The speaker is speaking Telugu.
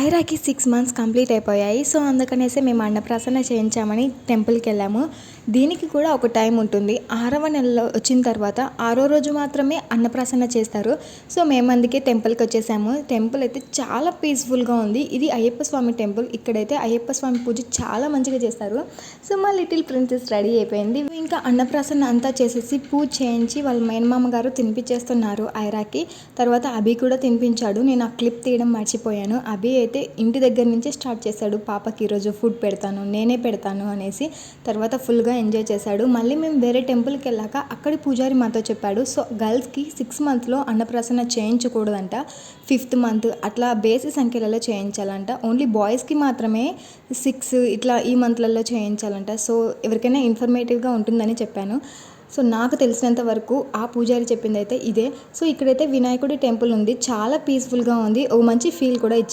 ఐరాకి 6 మంత్స్ కంప్లీట్ అయిపోయాయి. సో, అందుకనేసి మేము అన్నప్రాసన చేయించామని టెంపుల్‌కెళ్ళాము. దీనికి కూడా ఒక టైం ఉంటుంది. 6వ నెలలో వచ్చిన తర్వాత 6రో రోజు మాత్రమే అన్నప్రాసన చేస్తారు. సో, మేము అందుకే టెంపుల్‌కొచ్చేసాము. టెంపుల్ అయితే చాలా పీస్‌ఫుల్‌గా ఉంది. ఇది అయ్యప్ప స్వామి టెంపుల్. ఇక్కడైతే అయ్యప్ప స్వామి పూజ చాలా మంచిగా చేస్తారు. సో, మా లిటిల్ ప్రిన్సెస్ రెడీ అయిపోయింది. ఇంకా అన్నప్రాసన అంతా చేసేసి పూజ చేయించి వాళ్ళ మేనమామ గారు తినిపించేస్తున్నారు ఐరాకి. తర్వాత అభి కూడా తినిపించాడు. నేను ఆ క్లిప్ తీయడం మర్చిపోయాను. అభి అయితే ఇంటి దగ్గర నుంచే స్టార్ట్ చేశాడు. పాపకి ఈరోజు ఫుడ్ పెడతాను, నేనే పెడతాను అనేసి. తర్వాత ఫుల్గా ఎంజాయ్ చేశాడు. మళ్ళీ మేము వేరే టెంపుల్కి వెళ్ళాక అక్కడి పూజారి మాతో చెప్పాడు. సో, గర్ల్స్కి 6 మంత్లో అన్నప్రాసన చేయించకూడదంట. 5th మంత్ అట్లా బేసి సంఖ్యలలో చేయించాలంట. ఓన్లీ బాయ్స్కి మాత్రమే 6 ఇట్లా ఈ మంత్లలో చేయించాలంట. సో, ఎవరికైనా ఇన్ఫర్మేటివ్గా ఉంటుందని చెప్పాను. సో, నాకు తెలిసినంత వరకు ఆ పూజారి చెప్పిందైతే ఇదే. సో, ఇక్కడైతే వినాయకుడి టెంపుల్ ఉంది. చాలా పీస్‌ఫుల్‌గా ఉంది. ఓ మంచి ఫీల్ కూడా ఇచ్చింది.